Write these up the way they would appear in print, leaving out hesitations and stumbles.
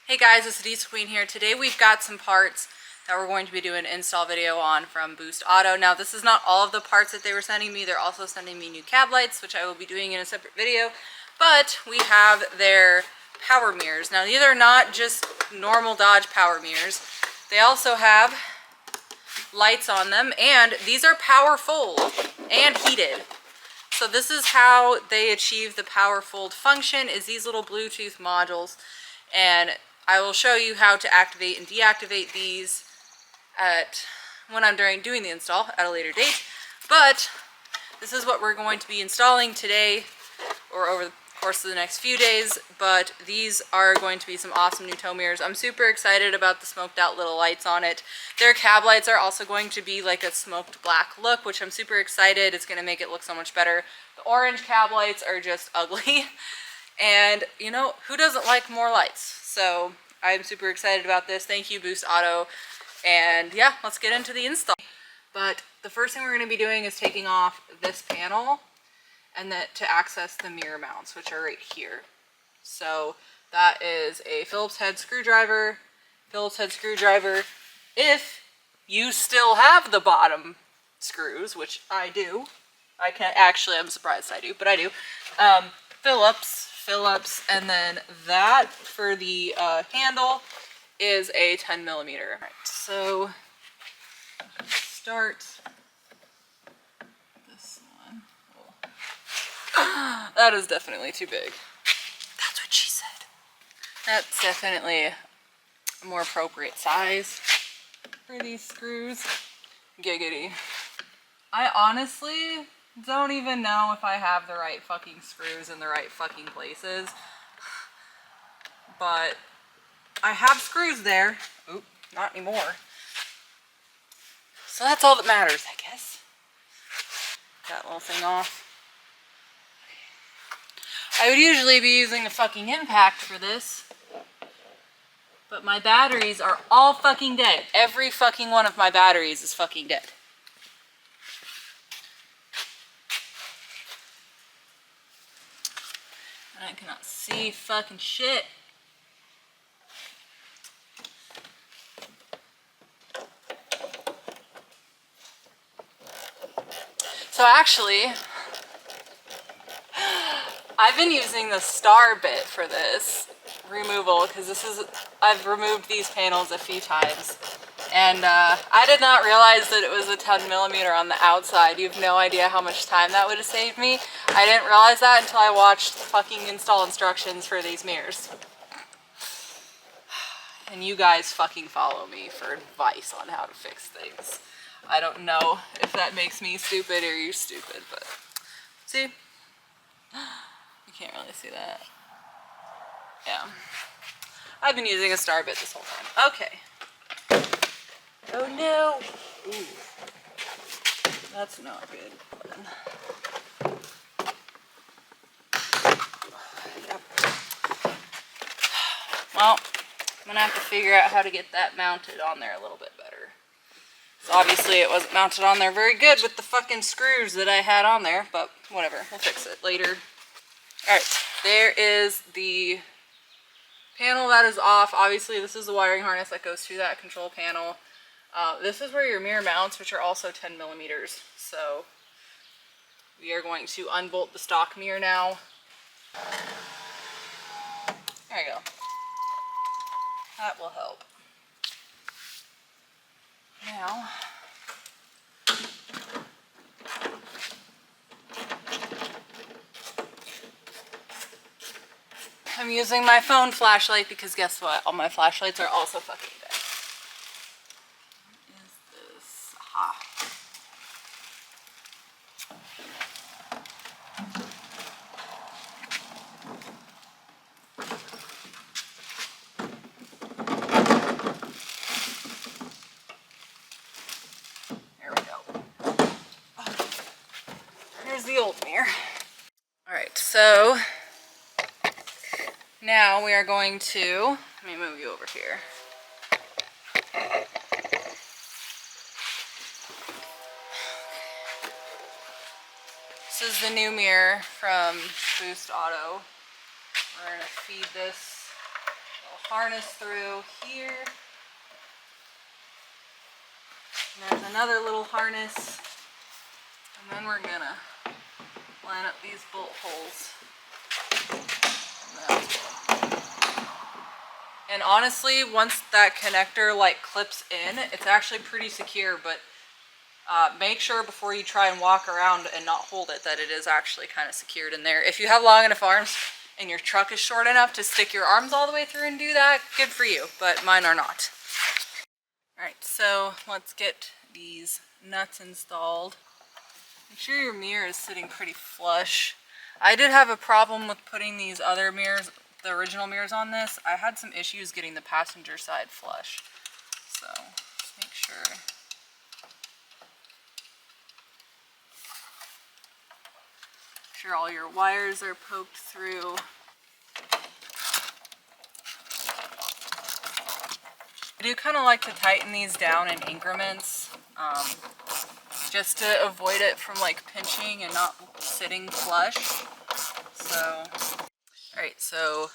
Hey guys, it's Diesel Queen here. Today we've got some parts that we're going to be doing an install video on from Boost Auto. Now this is not all of the parts that they were sending me. They're also sending me new cab lights, which I will be doing in a separate video. But we have their power mirrors. Now these are not just normal Dodge power mirrors. They also have lights on them, and these are Powerfold and heated. So this is how they achieve the Powerfold function, is these little Bluetooth modules. And I will show you how to activate and deactivate these when I'm doing the install at a later date. But this is what we're going to be installing today or over the course of the next few days. But these are going to be some awesome new tow mirrors. I'm super excited about the smoked out little lights on it. Their cab lights are also going to be like a smoked black look, which I'm super excited. It's going to make it look so much better. The orange cab lights are just ugly. And, you know, who doesn't like more lights? So I'm super excited about this. Thank you, Boost Auto. And yeah, let's get into the install. But the first thing we're going to be doing is taking off this panel and then to access the mirror mounts, which are right here. So that is a Phillips head screwdriver. If you still have the bottom screws, which I do. I can't actually, I'm surprised I do, but I do. Phillips, and then that for the handle is a 10 millimeter. All right, so start this one. Oh. That is definitely too big. That's what she said. That's definitely a more appropriate size for these screws. Giggity. I honestly don't even know if I have the right fucking screws in the right fucking places. But I have screws there. Oop, not anymore. So that's all that matters, I guess. That little thing off. I would usually be using a fucking impact for this. But my batteries are all fucking dead. Every fucking one of my batteries is fucking dead. I cannot see fucking shit. So actually, I've been using the star bit for this removal because I've removed these panels a few times. And I did not realize that it was a 10 millimeter on the outside. You have no idea how much time that would have saved me. I didn't realize that until I watched the fucking install instructions for these mirrors. And you guys fucking follow me for advice on how to fix things. I don't know if that makes me stupid or you stupid, but see? You can't really see that. Yeah. I've been using a star bit this whole time. Okay. Oh no! Ooh. That's not good. Yep. Well, I'm gonna have to figure out how to get that mounted on there a little bit better. So obviously it wasn't mounted on there very good with the fucking screws that I had on there, but whatever, we'll fix it later. Alright, there is the panel that is off. Obviously this is the wiring harness that goes through that control panel. This is where your mirror mounts, which are also 10 millimeters. So we are going to unbolt the stock mirror now. There you go. That will help. Now, I'm using my phone flashlight because guess what? All my flashlights are also fucking dead. What is this? Aha. There we go. Here's the old mirror. Alright, so now we are going to, let me move you over here. This is the new mirror from Boost Auto. We're going to feed this little harness through here. And there's another little harness. And then we're gonna line up these bolt holes. And honestly, once that connector like clips in, it's actually pretty secure, but make sure before you try and walk around and not hold it that it is actually kind of secured in there. If you have long enough arms and your truck is short enough to stick your arms all the way through and do that, good for you, but mine are not. Alright, so let's get these nuts installed. Make sure your mirror is sitting pretty flush. I did have a problem with putting these other mirrors, the original mirrors on this. I had some issues getting the passenger side flush. So, make sure all your wires are poked through. I do kind of like to tighten these down in increments, just to avoid it from like pinching and not sitting flush. So, alright, so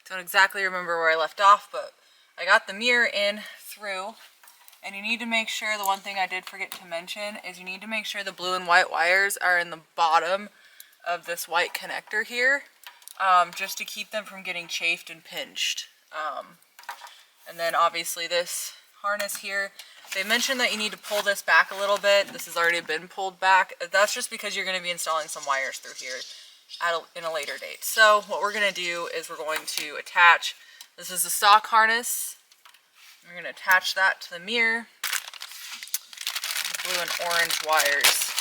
don't exactly remember where I left off, but I got the mirror in through, and you need to make sure, the one thing I did forget to mention is you need to make sure the blue and white wires are in the bottom of this white connector here, just to keep them from getting chafed and pinched. And then obviously this harness here, they mentioned that you need to pull this back a little bit. This has already been pulled back. That's just because you're going to be installing some wires through here in a later date. So what we're going to do is we're going to attach, this is the stock harness. We're going to attach that to the mirror. Blue and orange wires.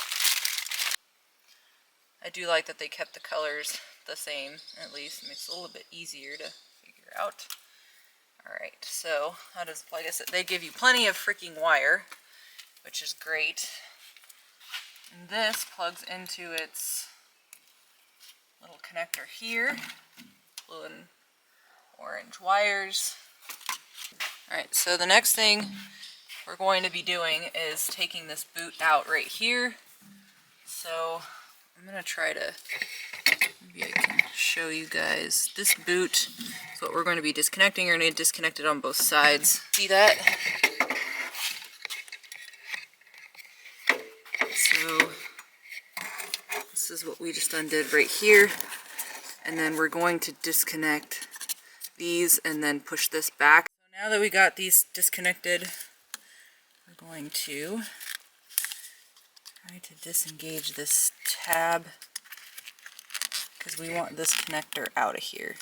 I do like that they kept the colors the same, at least. It makes it a little bit easier to figure out. Alright, so that is, like I said, they give you plenty of freaking wire, which is great. And this plugs into its little connector here. Blue and orange wires. Alright, so the next thing we're going to be doing is taking this boot out right here. So I'm going to try to, maybe I can show you guys. This boot is what we're going to be disconnecting. You're going to disconnect it on both sides. See that? So this is what we just undid right here. And then we're going to disconnect these and then push this back. So now that we got these disconnected, we're going to try to disengage this tab because we want this connector out of here.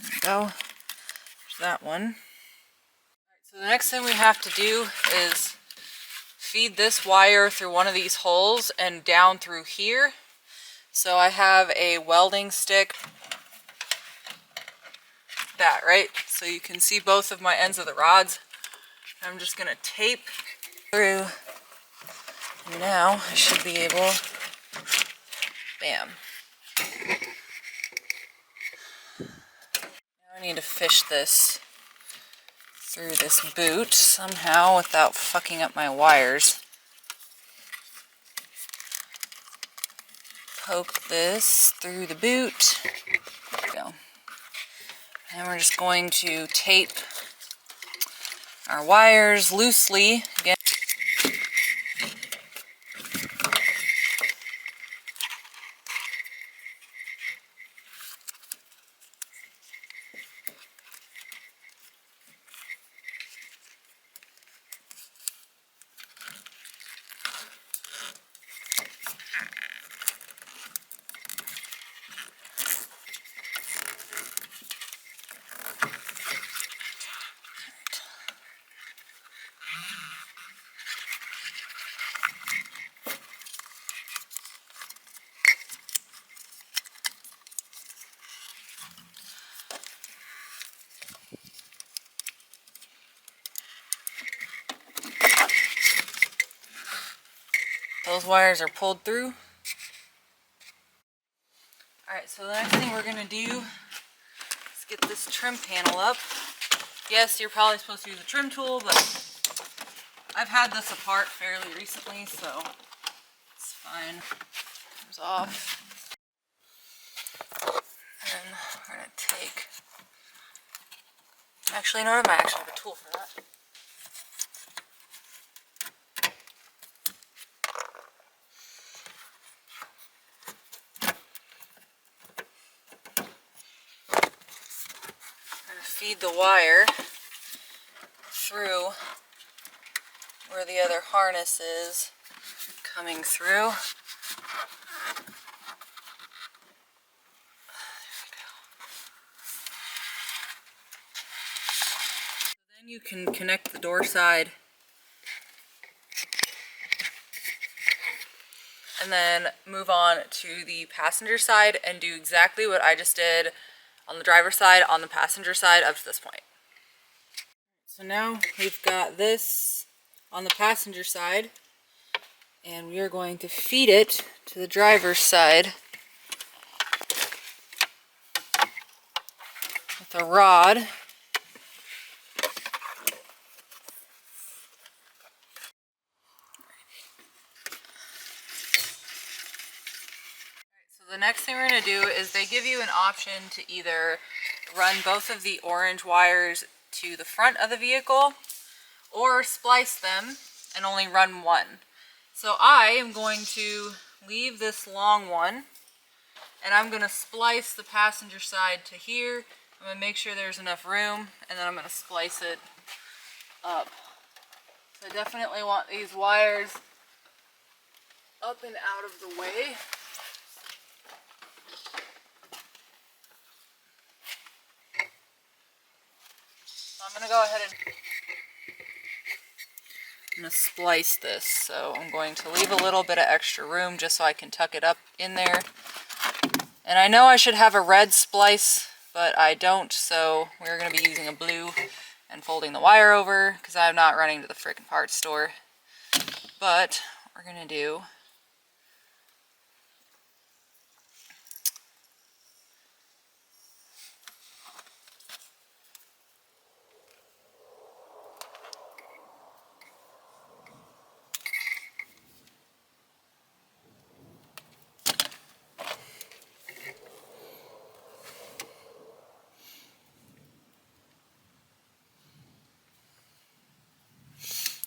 There we go. There's that one. Alright, so the next thing we have to do is feed this wire through one of these holes and down through here. So I have a welding stick. That, right? So you can see both of my ends of the rods. I'm just going to tape through. And now I should be able, bam. Now I need to fish this through this boot somehow without fucking up my wires. Poke this through the boot. There we go. And we're just going to tape our wires loosely again. Those wires are pulled through. Alright, so the next thing we're going to do is get this trim panel up. Yes, you're probably supposed to use a trim tool, but I've had this apart fairly recently, so it's fine. Comes off. And we're gonna take, actually, no, I might actually have a tool for that. Feed the wire through where the other harness is coming through. There we go. Then you can connect the door side and then move on to the passenger side and do exactly what I just did on the driver's side, on the passenger side up to this point. So now we've got this on the passenger side, and we are going to feed it to the driver's side with a rod. So the next thing we're going to do is they give you an option to either run both of the orange wires to the front of the vehicle or splice them and only run one. So I am going to leave this long one and I'm going to splice the passenger side to here. I'm going to make sure there's enough room and then I'm going to splice it up. So I definitely want these wires up and out of the way. So I'm going to go ahead and I'm going to splice this. So I'm going to leave a little bit of extra room just so I can tuck it up in there. And I know I should have a red splice, but I don't, so we're going to be using a blue and folding the wire over because I'm not running to the freaking parts store. But what we're going to do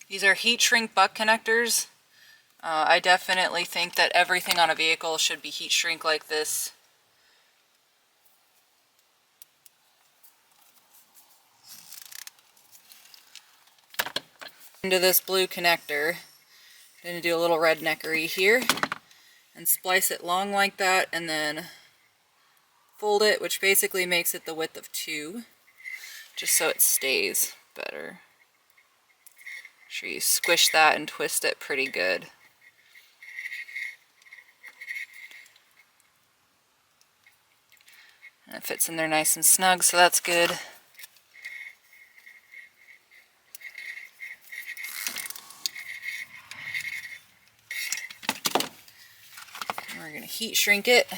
these are heat shrink butt connectors. I definitely think that everything on a vehicle should be heat shrink like this. Into this blue connector, I'm going to do a little redneckery here and splice it long like that and then fold it, which basically makes it the width of 2, just so it stays better. Make sure you squish that and twist it pretty good. And it fits in there nice and snug, so that's good. And we're going to heat shrink it.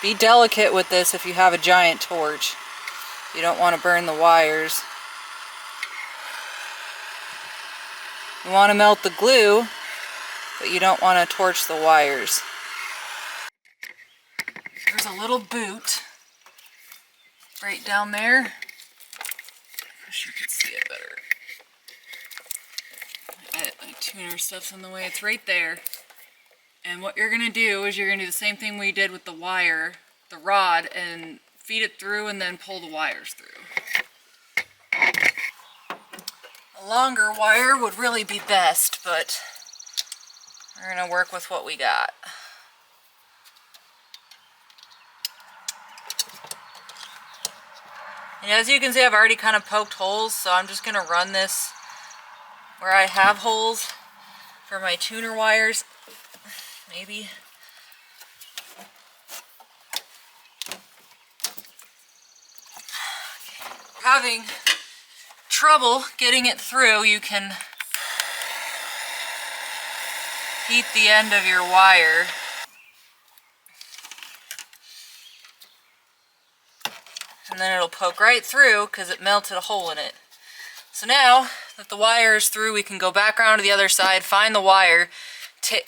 Be delicate with this if you have a giant torch. You don't want to burn the wires. You want to melt the glue, but you don't want to torch the wires. There's a little boot right down there. I wish you could see it better. My tuner stuff's in the way. It's right there. And what you're going to do is you're going to do the same thing we did with the wire, the rod, and feed it through and then pull the wires through. A longer wire would really be best, but we're going to work with what we got. And as you can see, I've already kind of poked holes, so I'm just going to run this where I have holes for my tuner wires. Maybe. Having trouble getting it through, you can heat the end of your wire. and then it'll poke right through because it melted a hole in it. So now that the wire is through, we can go back around to the other side, find the wire,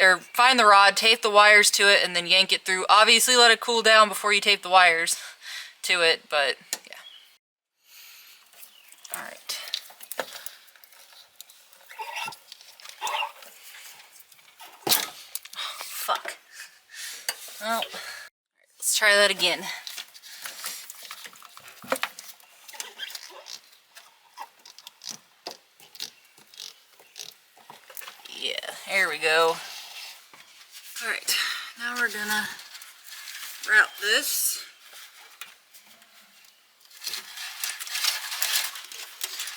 or find the rod, tape the wires to it, and then yank it through. Obviously let it cool down before you tape the wires to it, but yeah. Alright. Oh, fuck. Well, let's try that again. Yeah, there we go. Alright, now we're gonna route this.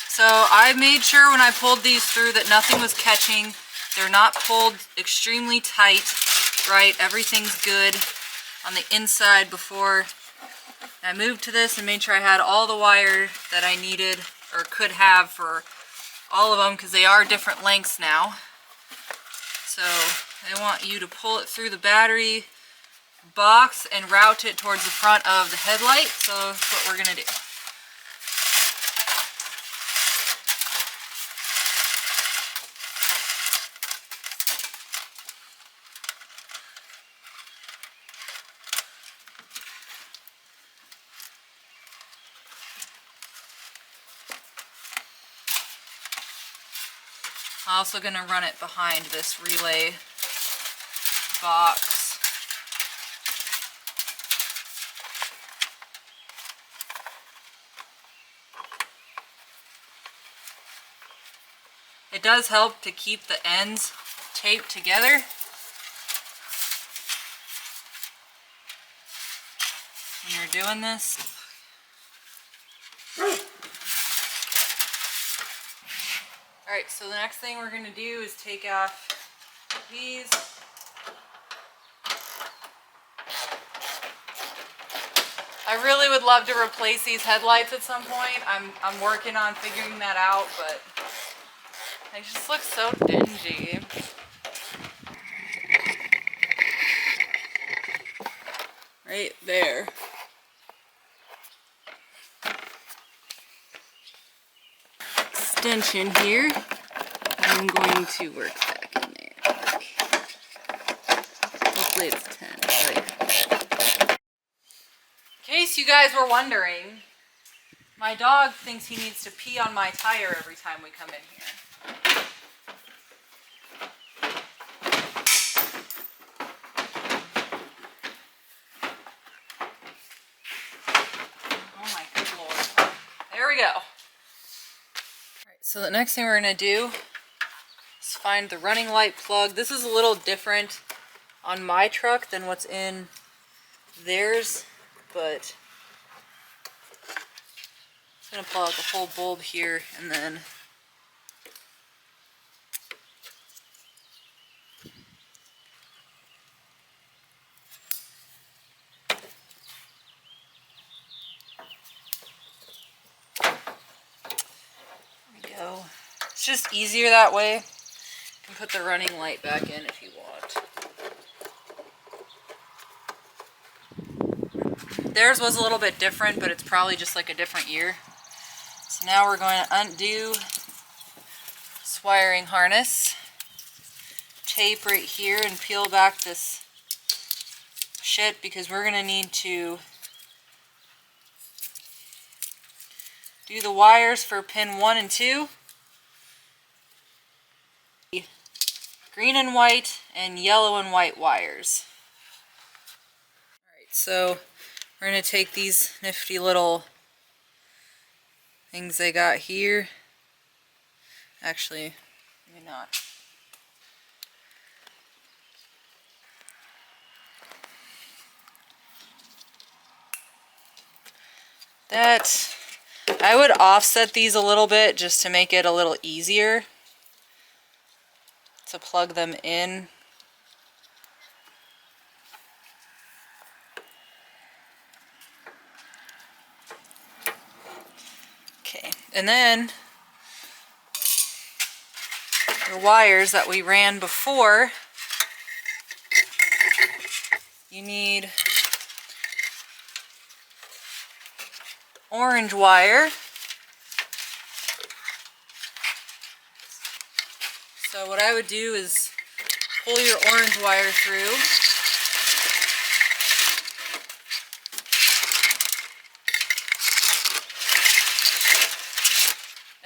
So I made sure when I pulled these through that nothing was catching. They're not pulled extremely tight, right? Everything's good on the inside before I moved to this, and made sure I had all the wire that I needed or could have for all of them, because they are different lengths now. So I want you to pull it through the battery box and route it towards the front of the headlight. So that's what we're gonna do. I'm also going to run it behind this relay box. It does help to keep the ends taped together. When you're doing this. Alright, so the next thing we're going to do is take off these. I really would love to replace these headlights at some point. I'm working on figuring that out, but they just look so dingy. Right there. Extension here. I'm going to work back in there. Hopefully it's 10. Right. In case you guys were wondering, my dog thinks he needs to pee on my tire every time we come in here. Oh my good lord. There we go. So the next thing we're going to do is find the running light plug. This is a little different on my truck than what's in theirs, but I'm going to pull out the whole bulb here and then it's just easier that way. You can put the running light back in if you want. Theirs was a little bit different, but it's probably just like a different year. So now we're going to undo this wiring harness, tape right here, and peel back this shit because we're going to need to do the wires for pin 1 and 2. Green and white and yellow and white wires. Alright, so we're going to take these nifty little things they got here. Actually, maybe not. That, I would offset these a little bit just to make it a little easier to plug them in. Okay, and then the wires that we ran before, you need orange wire. So what I would do is pull your orange wire through.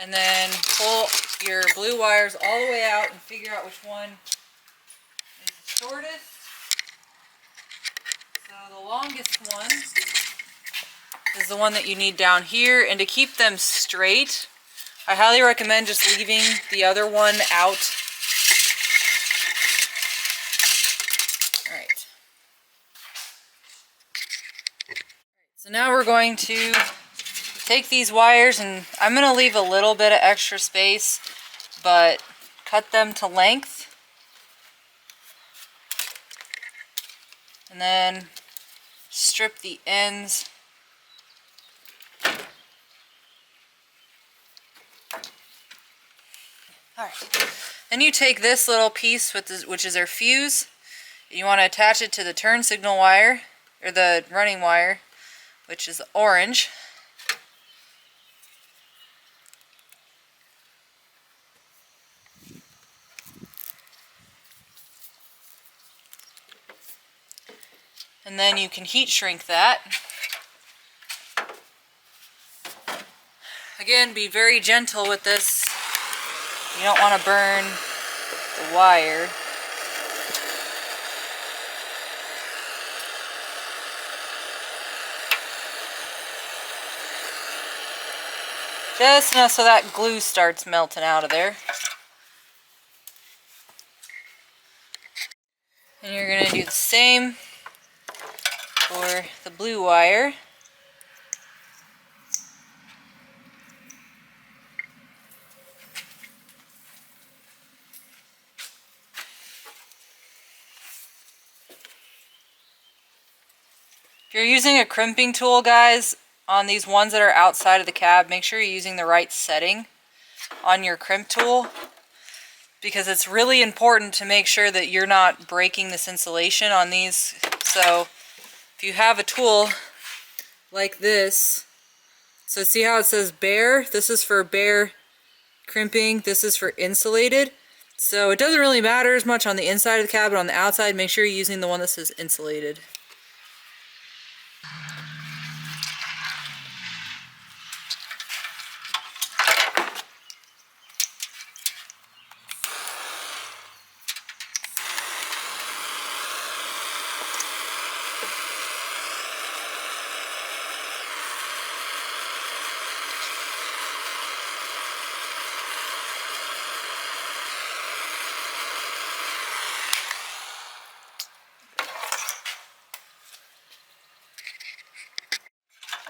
And then pull your blue wires all the way out and figure out which one is the shortest. So the longest one is the one that you need down here. And to keep them straight, I highly recommend just leaving the other one out. Alright. So now we're going to take these wires, and I'm going to leave a little bit of extra space, but cut them to length. And then strip the ends. Alright. Then you take this little piece, which is our fuse, and you want to attach it to the turn signal wire, or the running wire, which is orange. And then you can heat shrink that. Again, be very gentle with this. You don't want to burn the wire. Just enough so that glue starts melting out of there. And you're going to do the same for the blue wire. If you're using a crimping tool, guys, on these ones that are outside of the cab, make sure you're using the right setting on your crimp tool, because it's really important to make sure that you're not breaking this insulation on these. So if you have a tool like this, so see how it says bare? This is for bare crimping, this is for insulated. So it doesn't really matter as much on the inside of the cab, but on the outside, make sure you're using the one that says insulated.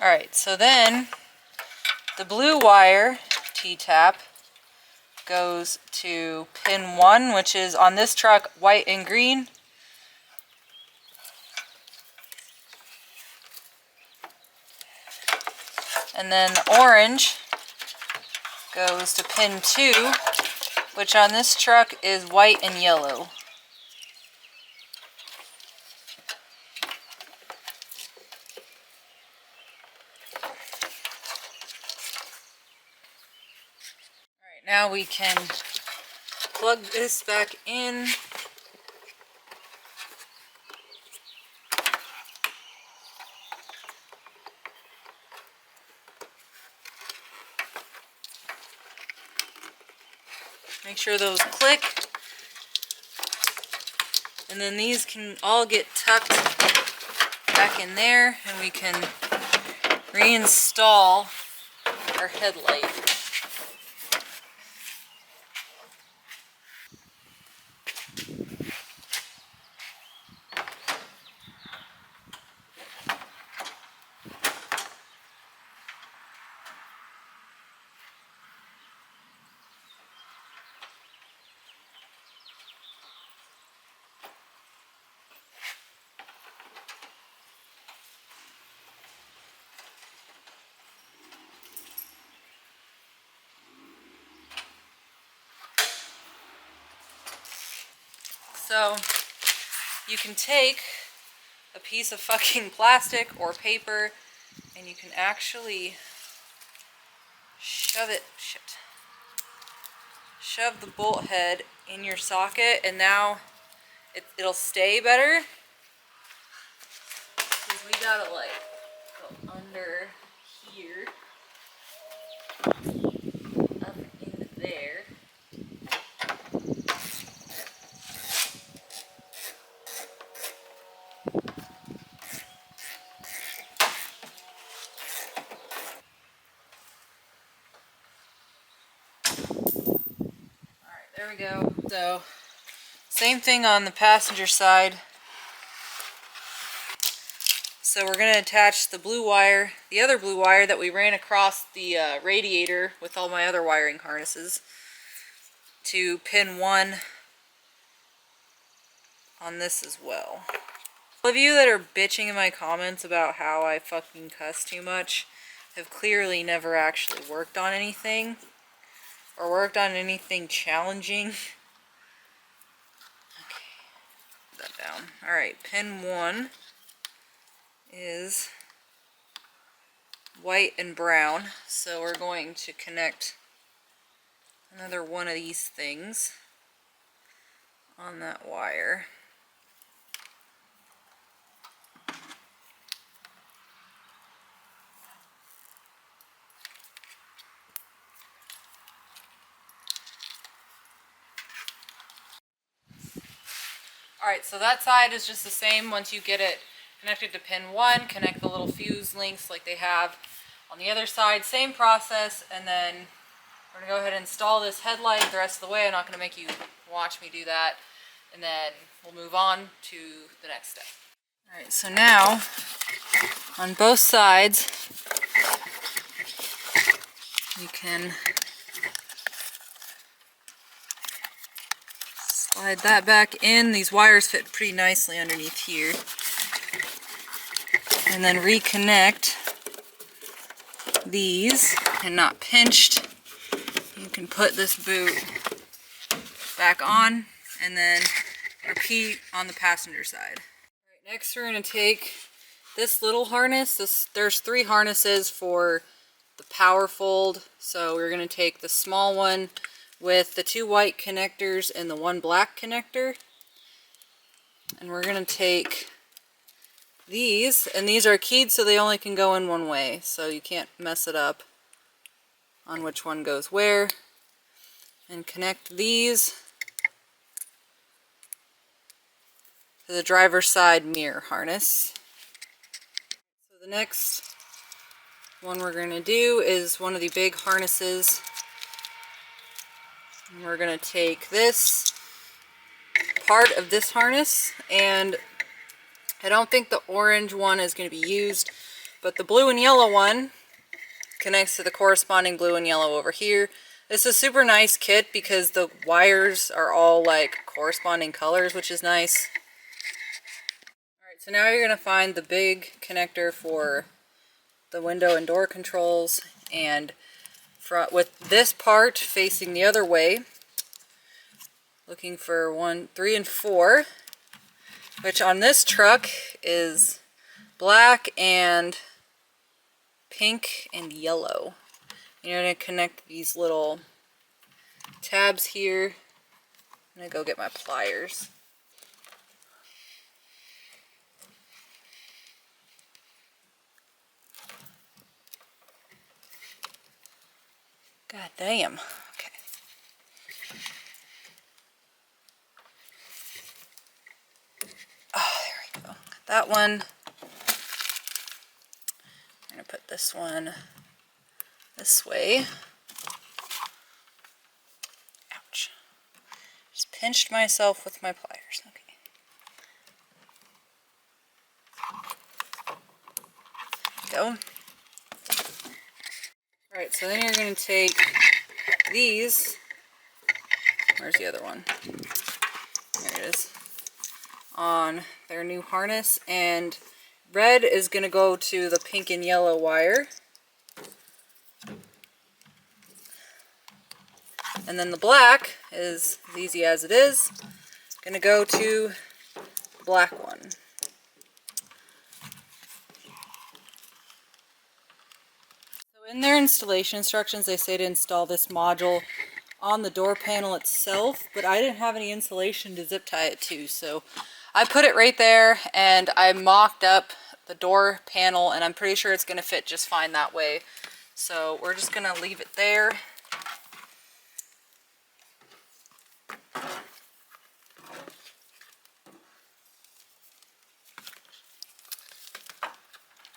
Alright, so then the blue wire T-tap goes to pin 1, which is on this truck white and green. And then the orange goes to pin 2, which on this truck is white and yellow. Alright, now we can plug this back in. Make sure those click, and then these can all get tucked back in there, and we can reinstall our headlight. So you can take a piece of fucking plastic or paper and you can actually shove the bolt head in your socket, and now it'll stay better. Because we gotta like go under here, up into there. Alright, there we go. So, same thing on the passenger side. So we're going to attach the blue wire, the other blue wire that we ran across the radiator with all my other wiring harnesses, to pin 1 on this as well. All of you that are bitching in my comments about how I fucking cuss too much have clearly never actually worked on anything, or worked on anything challenging. Okay, put that down. Alright, pin 1 is white and brown, so we're going to connect another one of these things on that wire. Alright, so that side is just the same. Once you get it connected to pin 1, connect the little fuse links like they have on the other side. Same process, and then we're going to go ahead and install this headlight the rest of the way. I'm not going to make you watch me do that. And then we'll move on to the next step. Alright, so now on both sides you can slide that back in. These wires fit pretty nicely underneath here. And then reconnect these, and not pinched. You can put this boot back on and then repeat on the passenger side. Right, next we're going to take this little harness. There's 3 harnesses for the Powerfold, so we're going to take the small one with the 2 white connectors and the 1 black connector, and we're going to take these, and these are keyed so they only can go in one way, so you can't mess it up on which one goes where, and connect these to the driver's side mirror harness. So the next one we're going to do is one of the big harnesses, and we're going to take this part of this harness, and I don't think the orange one is going to be used, but the blue and yellow one connects to the corresponding blue and yellow over here. This is a super nice kit because the wires are all like corresponding colors, which is nice. Alright, so now you're going to find the big connector for the window and door controls, and with this part facing the other way, looking for 1, 3, and 4. Which on this truck is black and pink and yellow. You're going to connect these little tabs here. I'm going to go get my pliers. God damn. Okay. Oh, there we go. That one. I'm going to put this one this way. Ouch. Just pinched myself with my pliers. Okay. Go. Alright, so then you're going to take these. Where's the other one? There it is. On their new harness, and red is going to go to the pink and yellow wire, and then the black is as easy as it is, going to go to the black one. In their installation instructions, they say to install this module on the door panel itself, but I didn't have any insulation to zip tie it to, so I put it right there and I mocked up the door panel, and I'm pretty sure it's going to fit just fine that way. So we're just going to leave it there.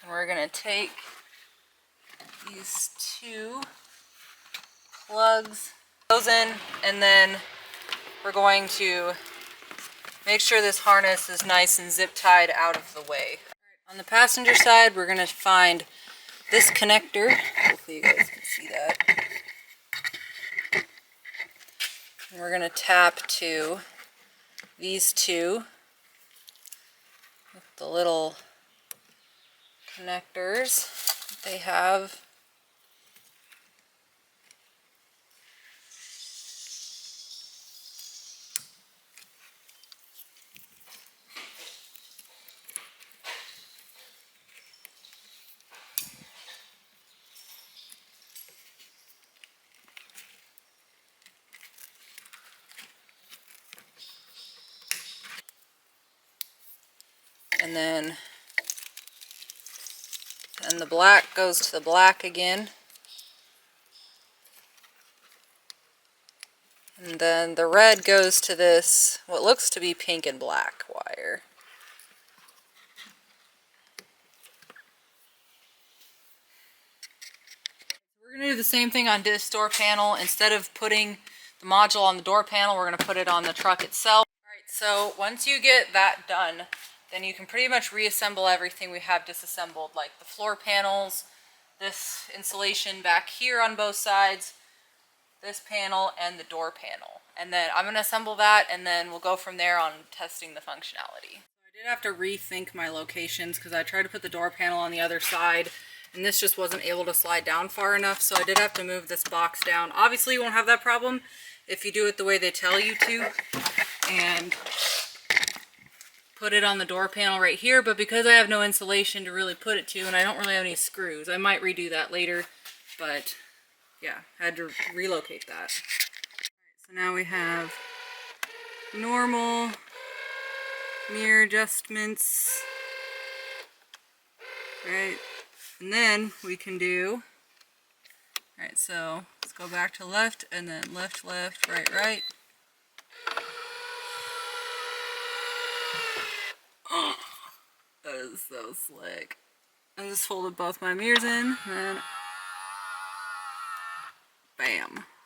And we're going to take these two plugs, those in, and then we're going to make sure this harness is nice and zip tied out of the way. On the passenger side, we're going to find this connector. Hopefully you guys can see that. And we're going to tap to these two with the little connectors that they have. And then the black goes to the black again. And then the red goes to this, what looks to be pink and black wire. We're going to do the same thing on this door panel. Instead of putting the module on the door panel, we're going to put it on the truck itself. Alright, so once you get that done, then you can pretty much reassemble everything we have disassembled, like the floor panels, this insulation back here on both sides, this panel, and the door panel. And then I'm going to assemble that, and then we'll go from there on testing the functionality. I did have to rethink my locations because I tried to put the door panel on the other side, and this just wasn't able to slide down far enough, so I did have to move this box down. Obviously you won't have that problem if you do it the way they tell you to, and put it on the door panel right here, but because I have no insulation to really put it to, and I don't really have any screws, I might redo that later, but yeah, had to relocate that. So now we have normal mirror adjustments, right? And then we can do, alright, so let's go back to left, and then left, left, right, right. That is so slick. I just folded both my mirrors in, and then bam.